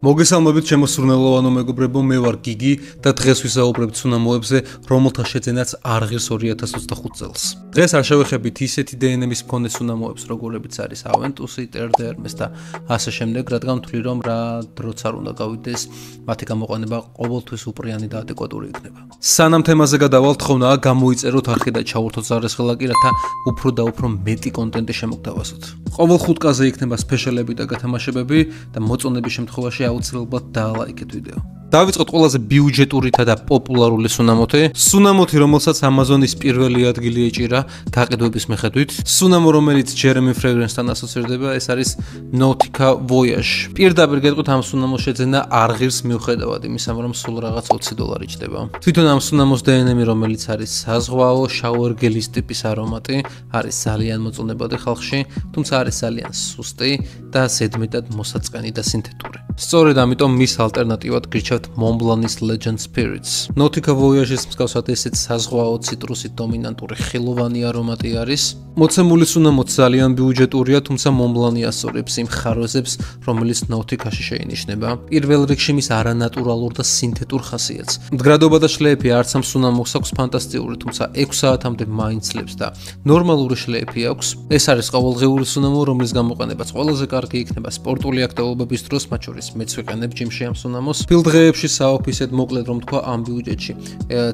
მოგესალმებით ჩემო სურნელოვანო მეგობრებო, მე ვარ გიგი და დღეს ვისაუბრებთ სუნამოებზე, რომელთა შეძენაც არ ღირს 2025 წელს. დღეს არ შევეხებით ისეთი DNM-ის მქონე სუნამოებს, როგორებიც არის Aventus, Terra Hermes და ასე შემდეგ, რადგან ვთვლი რომ რა დროც არ უნდა გავიდეს, მათი გამოყენება ყოველთვის უპრიანი და ადეკვატური იქნება. სანამ თემაზე გადავალთ, თხოვნაა გამოიწეროთ არხი და ჩავურთოთ ზარესხელაკი, რათა უფრო და უფრო მეტი კონტენტი შემოგთავაზოთ. ყოველ ხუთკაზე იქნება სპეშალები და გათამაშებები და მოწონების შემთხვევაში აუცილებლად დაალაიქეთ ვიდეო. დავიწყოთ ყველაზე ბიუჯეტურითა და პოპულარული სუნამოთი. სუნამოთი, რომელსაც Amazon-ის პირველი ადგილი ეჭირა გაყიდვების მიხედვით. სუნამო, რომელიც Jeremy Fragrance-თან ასოცირდება, ეს არის Nautica Voyage. პირდაპირ გეტყვით, ამ სუნამოს შეძენა არ ღირს მიუხედავად იმისა, რომ სულ რაღაც $20 ჭდება. თვითონ ამ სუნამოს DNM, რომელიც არის საზღვაო shower gel-ის ტიპის არომატი, არის ძალიან მოწონებადი ხალხში, თუმცა არის ძალიან სუსტი და ზედმეტად მოსაწყენი და სინთეტური. სწორედ ამიტომ მის ალტერნატივად გირჩევთ Montblanc-ის Legend Spirits. Nautica Voyage-ის მსგავსად ესეც საზღვაო ციტრუსით დომინანტური ხილოვანი არომატი არის. მოცემული სუნამოც ძალიან ბიუჯეტურია, თუმცა Montblanc-ი ასწორებს იმ ხარვეზებს, რომელიც Nautica-ში შეინიშნება. პირველ რიგში მის არანატურალურ და სინთეტურ ხასიათს. მდგრადობა და შლეიფი არც ამ სუნამოს აქვს ფანტასტიკური, თუმცა 6 საათამდე მაინც წლებს და ნორმალური შლეიფი აქვს. ეს არის ყოველდღიური სუნამო, რომლის გამოყენებაც ყველაზე კარგი იქნება სპორტული აქტივობების დროს, მათ შორის მეც ვიყენებ ჯიმში ამ სუნამოს. ფილდღეებში საოფისედ მოკლედ რომ თქვა ამ ბიუჯეტში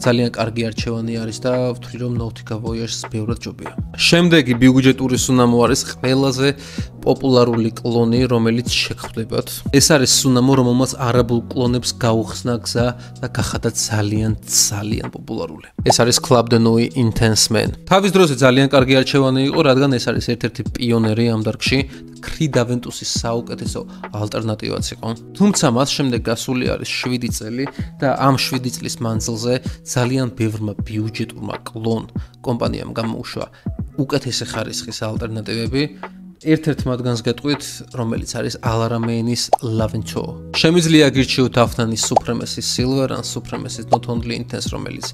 ძალიან კარგი არჩევანი არის და ვთვლი რომ Nautica Voyage-ს ბევრად ჯობია. შემდეგი ბიუჯეტური სუნამო არის ყველაზე პოპულარული კლონი, რომელიც შეგხვდებათ. ეს არის სუნამო, რომელმაც არაბულ კლონებს გაუხსნა გზა და გახადა ძალიან პოპულარული. ეს არის Club de Nuit Intense Man. თავის დროზე ძალიან კარგი არჩევანი იყო, რადგან ეს არის ერთ-ერთი პიონერი ამ დარგში. Creed Aventus-ის საუკეთესო ალტერნატივაც იყო. თუმცა მას შემდეგ გასული არის 7 წელი და ამ 7 წლის მანძილზე ძალიან ბევრმა ბიუჯეტურმა კლონ კომპანიამ გამოუშვა უკეთესი ხარისხის ალტერნატივები. ერთ-ერთ მათგანს გეტყვით, რომელიც არის Alaramain-ის Laventure. შემიძლია გირჩიოთ Afnan-ის Supremacy Silver ან Supremacy Not Only Intense, რომელიც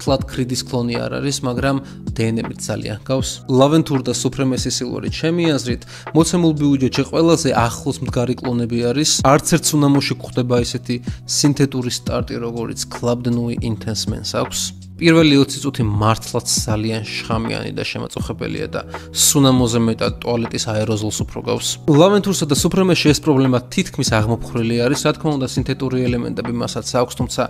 თლად Creed-ის კლონი არ არის, მაგრამ DNM-ით ძალიან გავს. Laventure და Supremacy Silver-ი ჩემი აზრით მოცემულ ბიუჯეტში ყველაზე ახლოს მდგარი კლონები არის. არც ერთ სუნამოში გვხვდება ისეთი სინთეტური სტარტი, როგორიც Club de Nuit Intense Man-ს აქვს. პირველი 20 წუთი მართლაც ძალიან შხამიანი და შემაწუხებელია და სუნამოზე მეტად ტუალეტის აეროზოლს უფრო გავს. Laventure-სა და Supremacy-ში ეს პრობლემა თითქმის აღმოფხრილი არის, რა თქმა უნდა სინთეტური ელემენტები მასაც აქვს, თუმცა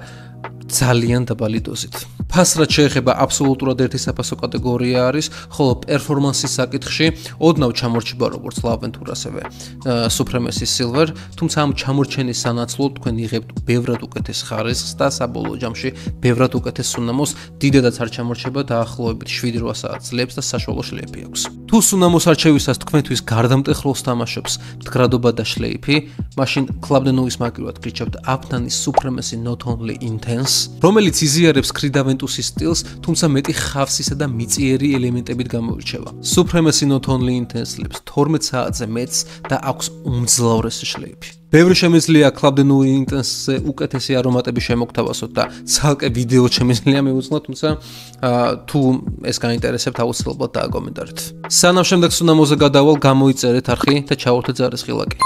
ძალიან დაბალი დოზით. ფასრად შეეხება აბსოლუტურად ერთი საფასო კატეგორია არის, ხოლო პერფორმანსის საკითხში ოდნავ ჩამორჩება როგორც Laventure, ასევე Supremacy Silver, თუმცა ამ ჩამორჩენის სანაცვლოდ თქვენ იღებთ ბევრად უკეთეს ხარისხს და საბოლოო ჯამში ბევრად უკეთეს სუნამოს. დიდედაც არ ჩამორჩება დაახლოებით 7-8 საათს ძლებს და საშუალო შლეიფი აქვს. თუ სუნამოს არჩევისას თქვენთვის გარდამტეხ-როლს თამაშობს მდგრადობა და შლეიფი, მაშინ Club de Nuit-ის მაგივრად გირჩევთ Afnan-ის Supremacy Not Only Intense, რომელიც იზიარებს Creed Aventus-ის სტილს, თუმცა მეტი ხავსისა და მიწიერი ელემენტებით გამოირჩევა. Supremacy Not Only Intense ძლებს 12 საათზე მეტს და აქვს უმძლავრესი შლეიფი. ბევრი შემიძლია Club de Nuit Intense-ზე უკეთესი არომატები შემოგთავაზოთ და ცალკე ვიდეო შემიძლია მივუძღოთ, თუმცა თუ ეს გაინტერესებთ, აუცილებლად დააკომენტარეთ. სანამ შემდეგ სუნამოზე გადავალ, გამოიწერეთ არხი და ჩავურთეთ ზარესხელაკი.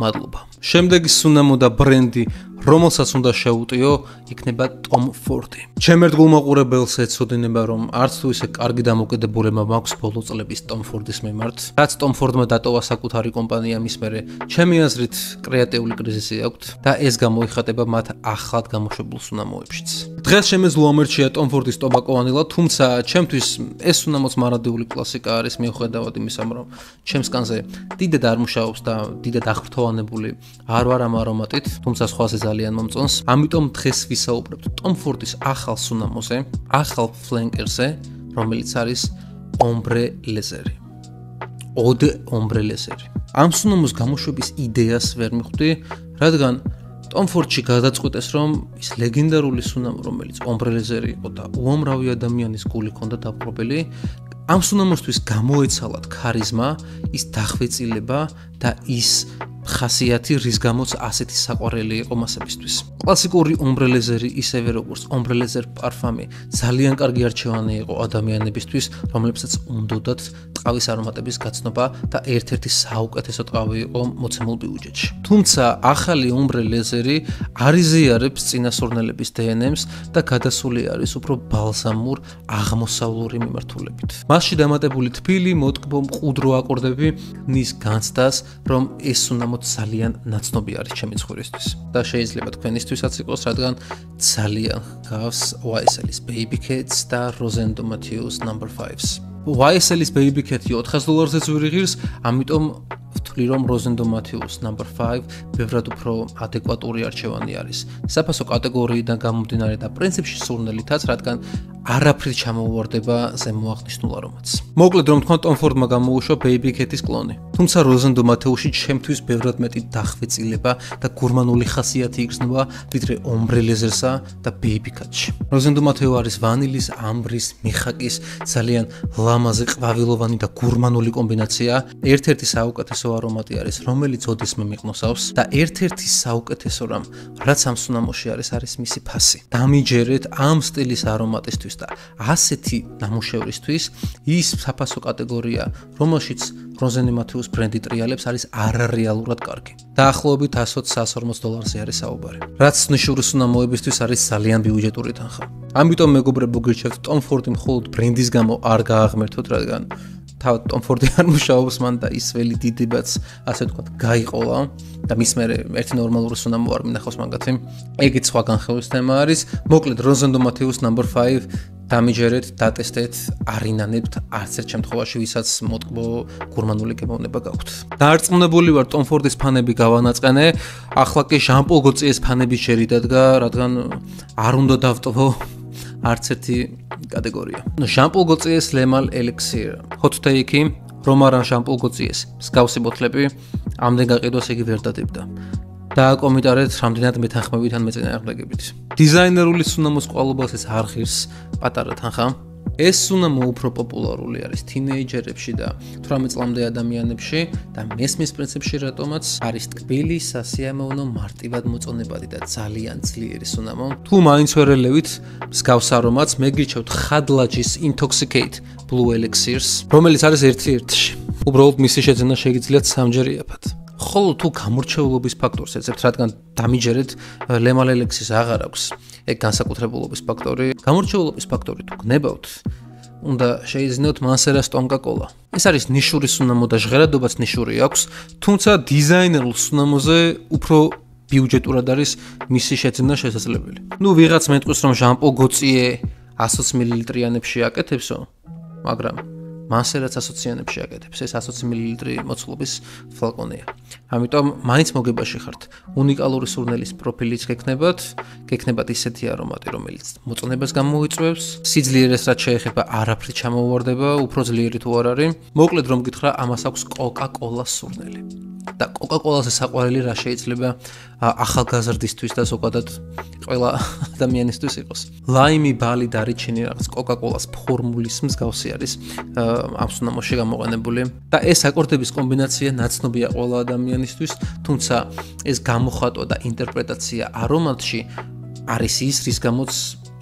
მადლობა. შემდეგი სუნამო და ბრენდი, რომელსაც უნდა შევუტიო, იქნება Tom Ford-ი. ჩემ ერთგულ მაყურებელს ეცოდინება, რომ არც თუ ისე კარგი დამოკიდებულება მაქვს ბოლო წლების Tom Ford-ის მიმართ. რაც Tom Ford-მა დატოვა საკუთარი კომპანია მის მერე, ჩემი აზრით კრეატიული კრიზისი აქვს და ეს გამოიხატება მათ ახლად გამოშვებულ სუნამოებშიც. დღეს შემეძლო ამერჩია Tom Ford-ის ტობაკო ვანილა, თუმცა ჩემთვის ეს სუნამოც მარადიული კლასიკა არის, მიუხედავად იმისა, რომ ჩემს კანზე დიდად არ მუშაობს და დიდად აღფრთოვანებული არ ვარ ამ არომატით, თუმცა სხვაზე ძალიან მომწონს. ამიტომ დღეს ვისაუბრებთ Tom Ford-ის ახალ სუნამოზე, ახალ ფლენკერზე, რომელიც არის Ombre Leather-ი. Eau Ombre Leather-ი. ამ სუნამოს გამოშვების იდეას ვერ მიხვდი, რადგან Tom Ford-ში გადაწყვეტეს, რომ ის ლეგენდარული სუნამო, რომელიც Ombre Leather-ი იყო და უამრავი ადამიანის გული ჰქონდა დაპყრობილი, ამ სუნამოსთვის გამოეცალათ ქარიზმა, ის დახვეწილება და ის ხასიათი, რის გამოც ასეთი საყვარელი იყო მასებისთვის. კლასიკური ombre laser-ი ისევე როგორც ombre laser პარფამი ძალიან კარგი არჩევანი იყო ადამიანებისთვის, რომლებსაც უნდოდათ ტყავის არომატების გაცნობა და ერთ-ერთი საუკეთესო ტყავი იყო მოცემულ ბიუჯეტში. თუმცა ახალი ombre laser-ი არ იზიარებს წინასურნელების DNM-ს და გადასული არის უფრო ბალსამურ აღმოსავლური მიმართულებით. მასში დამატებული თბილი, მოტკბო, მყუდრო აკორდები ნის განცდას, რომ ეს უნამოდ ძალიან ნაცნობი არის ჩემი ცხვირისთვის და შეიძლება თქვენისთვისაც იყოს, რადგან ძალიან გავს YSL-ის Baby Cats და Rosendo Matthews No. 5-ს. YSL-ის Baby Cat $400-ზე ვიღირს, ამიტომ ვთვლი, რომ Rosendo Matthews No. 5 ბევრად უფრო ადეკვატური არჩევანი არის. საფასო კატეგორიიდან გამომდინარე და პრინციპში სურნელითაც, რადგან არაფრით ჩამოუვარდება ზემოაღნიშნულ არომატს. მოკლედ რომ თქვა, Tom Ford-მა გამოუშვა Baby Cat-ის კლონი. თუმცა Rosendo Matthews-ში ჩემთვის ბევრად მეტი დახვეწილება და გურმანული ხასიათი იგრძნობა, ვიდრე ombre laser-სა და Baby Cat-ში. Rosendo Matthews არის ვანილის, ამბრის, მიხაკის ძალიან ლამაზი, ყვავილოვანი და გურმანული კომბინაცია. ერთ-ერთი საუკეთესო არომატი არის, რომელიც ოდესმე მიყნოსავს და ერთ-ერთი საუკეთესო რამ, რაც ამ სუნამოში არის მისი ფასი. დამიჯერეთ ამ სტილის არომატისთვის და ასეთი ნამუშევრისთვის ის საფასო კატეგორია, რომელშიც Rosendo Matthews ბრენდი ტრიალებს არის არარეალურად კარგი. დაახლოებით $120-140 არის საუბარი. რაც ნიშურის სუნამოებისთვის არის ძალიან ბიუჯეტური თანხა. ამიტომ მეგობრებო, გირჩევთ Tom Ford-ი მხოლოდ ბრენდის გამო არ გააღმერთოთ, რადგან თავად Tom Ford-ი არ მუშაობს მან და ის ველი დიდებაც, ასე ვთქვათ, გაიყოლა და მის მერე ერთი ნორმალური სუნამო არ მინახავს მაგათი. ეგეც სხვა განხილვის თემა არის. მოკლედ Rosendo Matthews No. 5 დამიჯერეთ, დატესტეთ, არინანებთ არც ერთ შემთხვევაში, ვისაც მოტკბო გურმანული გემოვნება გაქვთ. დაარწმუნებული ვარ, Tom Ford-ის ფანები გავანაწყენე, ახლა კი ჟან-პოლ გოციეს ფანების შერი დადგა, რადგან არ უნდა დავტოვო არც ერთი კატეგორია. ჟან-პოლ გოციეს Lemal Elixir, hot take-ი, რომ არა ჟან-პოლ გოციეს მსგავსი ბოთლები, ამდენ გაყიდვას იგი ვერ დადებდა. დააკომენტარეთ რამდენად მეთანხმებით ან მეწინააღმდეგებით. დიზაინერული სუნამოს ყვალობას ეს არ ღირს პატარა თანხა. ეს სუნამო უფრო პოპულარული არის თინეიჯერებში და 18 წლამდე ადამიანებში და მესმის პრინციპში რატომაც არის ტკბილი, სასიამოვნო, მარტივად მოწონებადი და ძალიან ძლიერი სუნამო. თუ მაინც ვერ ელევით მსგავს არომატს, მეგრიჩევთ ხადლაჯის Intoxicate Blue Elixirs, რომელიც არის ერთ-ერთში. უბრალოდ მისი შეძენა შეგიძლიათ სამჯერ იაფად. ხოლო თუ გამორჩეულობის ფაქტორს ეძებთ, რადგან დამიჯერეთ Lemal Elixir-ს აღარ აქვს ეგ განსაკუთრებულობის ფაქტორი, გამორჩეულობის ფაქტორი თუ გნებავთ, უნდა შეიძინოთ Manceras Tonka Cola. ეს არის ნიშური სუნამო და ჟღერადობაც ნიშური აქვს, თუმცა დიზაინერულ სუნამოზე უფრო ბიუჯეტურად არის მისი შეძენა შესაძლებელი. ვიღაც მეტყვის, რომ ჟან-პოლ გოციე 120 მლ-იანებში აკეთებსო, მაგრამ Manceras ასოციანებში აკეთებს, ეს 120 მლ მოცულობის ფლაკონია. ამიტომ მაინც მოგებაში ხართ. უნიკალური სურნელის პროფილიც გექნებათ ისეთი არომატი, რომელიც მოწონებას გამოიწვევს, სიძლიერეს რაც შეეხება არაფრით ჩამოუვარდება, უფრო ძლიერი თუ არ არის. მოკლედ რომ გითხრა, ამას აქვს Coca-Cola სურნელი. და Coca-Cola-ზე საყვარელი რა შეიძლება ახალგაზრდისთვის და ზოგადად ყველა ადამიანისთვის იყოს. ლაიმი, ბალი, დარიჩინი რაღაც Coca-Cola-ს ფორმულის მსგავსი არის ამ სუნამოში გამოყენებული და ეს აკორდების კომბინაცია ნაცნობია ყველა ადამიანისთვის, თუმცა ეს გამოხატვა და ინტერპრეტაცია არომატში არის ის, რის გამოც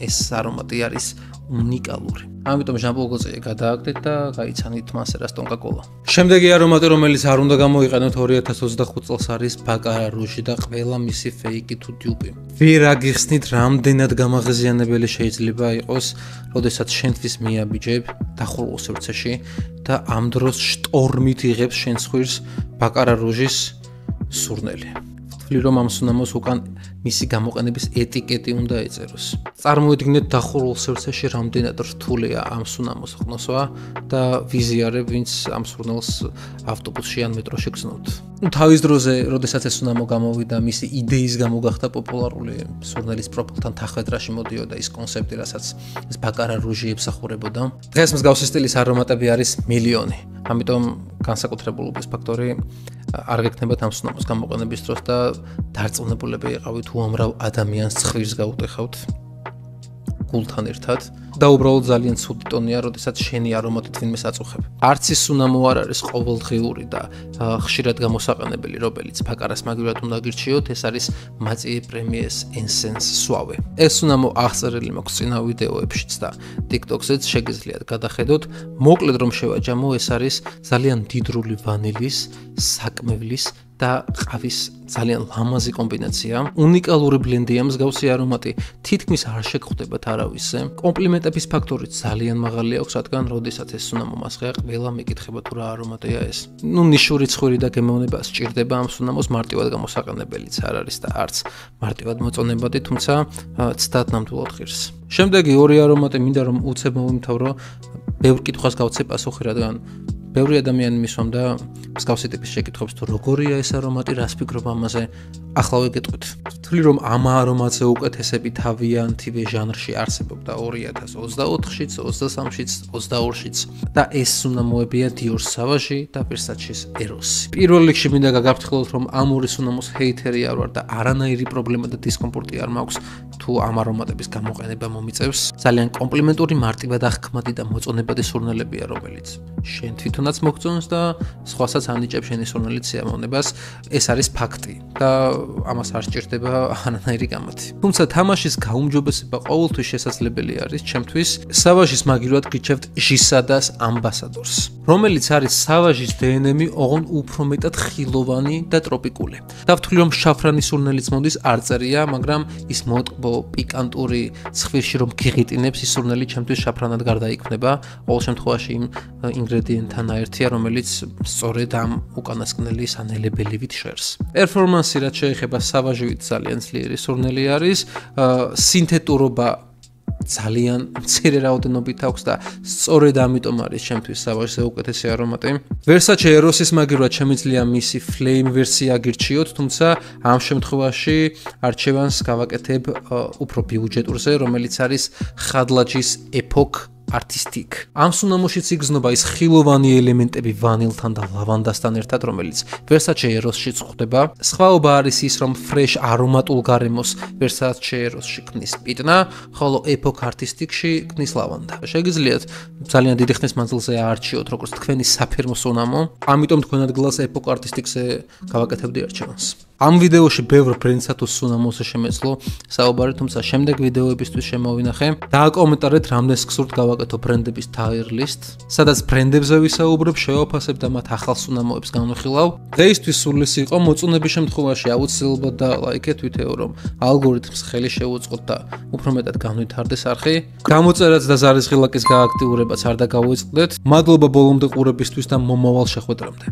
ეს არომატი არის უნიკალური. ამიტომ ჟან-პოლ გოციე გადააგდეთ და გაიცანით Manceras Tonka Cola. შემდეგი არომატი, რომელიც არ უნდა გამოიყენოთ 2025 წელს არის Baccarat Rouge და ყველა მისი ფეიკი თუ დიუპი. ვერ აგიხსნით, რამდენად გამაღიზიანებელი შეიძლება იყოს, როდესაც შენთვის მიაბიჯებ დახურულ სივრცეში და ამ დროს შტორმით იღებს შენ ცხვირს Baccarat Rouge-ის სურნელი. რომ ამ სუნამოს უკან მისი გამოყენების ეტიკეტი უნდა ეწეროს. წარმოიდგინეთ დახურულ სივრცეში რამდენად რთულია ამ სუნამოს ყნოსვა და ვიზიარებ, ვინც ამ სურნელს ავტობუსში ან მეტროში გზნოთ. თავის დროზე, როდესაც ეს სუნამო გამოვიდა, მისი იდეის გამო გახდა პოპულარული სურნელის პროფილთან თახვედრაში მოდიოდა ის კონცეფტი, რასაც ეს Baccarat Rouge ებსახურებოდა. დღეს მსგავსი სტილის არომატები არის მილიონი. ამიტომ განსაკუთრებულობის ფაქტორი არ გექნებათ ამ სუნამოს გამოყენების დროს და დარწმუნებულები იყავით უამრავ ადამიანს ცხვირს გაუტეხავთ გულთან ერთად და უბრალოდ ძალიან ცუდი ტონია, როდესაც შენი არომატით ვინმეს აწუხებ. არც ის სუნამო არ არის ყოველდღიური და ხშირად გამოსაყენებელი, რომელიც ფაკარას მაგივრად უნდა გირჩიოთ, ეს არის მაწიე პრემიეს Essence Suave. ეს სუნამო აღწერილი მაქვს წინა ვიდეოებშიც და TikTok-ზეც შეგიძლიათ გადახედოთ. მოკლედ რომ შევაჯამო, ეს არის ძალიან დიდრული ვანილის, საკმევლის და ყავის ძალიან ლამაზი კომბინაცია. უნიკალური ბლენდია, მსგავსი არომატი თითქმის არ შეგხვდებათ არავისზე. კომპლიმენტების ფაქტორი ძალიან მაღალი აქვს, რადგან როდესაც ეს სუნამო მასღია, ყველა მეკითხება თუ რა არომატია ეს. ნიშური ცხვირი და გემოვნება სჭირდება ამ სუნამოს, მარტივად გამოსაყენებელიც არ არის და არც მარტივად მოწონებადი, თუმცა ცდად ნამდვილად ღირს. შემდეგი ორი არომატი მინდა რომ უცებ მოვიმთავრო, ბევრ კითხვას გავცე პასუხი, რადგან ბევრი ადამიანი მისვამდა მსგავსი ტიპის შეკითხვებს, თუ როგორია ეს არომატი, რას ფიქრობ ამაზე, ახლა ვეგეტყვით. ვთვლი რომ ამ არომატზე უკეთესები თავიანთივე ჟანრში არსებობდა 2024-შიც, 23-შიც, 22-შიც და ეს სუნამოებია Dior Sauvage და Versace-ის Eros. პირველ რიგში მინდა გაგაფრთხილოთ, რომ ამ ორი სუნამოს ჰეითერი არ ვარ და არანაირი პრობლემა და დისკომფორტი არ მაქვს, თუ ამ არომატების გამოყენება მომიწევს. ძალიან კომპლიმენტური, მარტივად აღქმადი და მოწონებადი სურნელებია, რომელიც შენ თვითონაც მოგწონს და სხვასაც ანიჭებს შენი სურნელის სიამოვნებას. ეს არის ფაქტი და ამას არ სჭირდება არანაირი გამათი. თუმცა თამაშის გაუმჯობესება ყოველთვის შესაძლებელი არის ჩემთვის. Sauvage-ის მაგივრად გიჩევთ ჟისადას ამბასადორს, რომელიც არის Sauvage-ის DNM-ი, ოღონდ უფრო მეტად ხილოვანი და ტროპიკული. დავთვლი რომ შაფრანის სურნელიც მოდის, არ წერია, მაგრამ ის მოტკბო, პიკანტური, ცხვირში რომ გიღიტინებს, ის სურნელი ჩემთვის შაფრანად გარდაიქმნება. ყოველ შემთხვევაში იმ ინგრედიენტთან აერთია, რომელიც სწორედ ამ უკანასკნელის ანელებელივით ჟღერს. პერფორმანსი რაც შეეხება Sauvage-ვით ძალიან ძლიერი სურნელი არის, სინთეტურობა ძალიან მცირე რაოდენობით აქვს და სწორედ ამიტომ არის ჩემთვის Sauvage-ზე უკეთესი არომატი. Versace Eros-ის მაგივრად შემიძლია მისი Flame ვერსია გირჩიოთ, თუმცა ამ შემთხვევაში არჩევანს გავაკეთებ უფრო ბიუჯეტურზე, რომელიც არის ხადლაჯის Epoch Artistic. ამ სუნამოშიც იგრძნობა ის ხილოვანი ელემენტები ვანილთან და ლავანდასთან ერთად, რომელიც Versace Eros-შიც გვხვდება. სხვაობა არის ის, რომ fresh არომატულ გარემოს Versace Eros-ში ქმნის პიტნა, ხოლო Epoch Artistic-ში ქმნის ლავანდა. შეგიძლიათ ძალიან დიდი ხნის მანძილზე აარჩიოთ როგორც თქვენი საფირმო სუნამო, ამიტომ თქვენ ადგილას Epoch Artistic-ზე გავაკეთებდი არჩევანს. ამ ვიდეოში ბევრ ბრენდსა თუ სუნამოზე შემეძლო საუბარი, თუმცა შემდეგ ვიდეოებისთვის შემოვინახე. დააკომენტარეთ, რამდენს გსურთ გავაკეთო ბრენდების tier list, სადაც ბრენდებზე ვისაუბრებ, შევაფასებ და მათ ახალ სუნამოებს განვიხილავ. დღეისთვის სულ ის იყო, მოწონების შემთხვევაში აუცილებლად დალაიქეთ ვიდეო, რომ ალგორითმს ხელი შეუწყოთ და უფრო მეტად განვითარდეს არხი. გამოწერაც და ზარისღილაკის გააქტიურებაც არ დაგავიწყდეთ. მადლობა ბოლომდე ყურებისთვის და მომავალ შეხვედრამდე.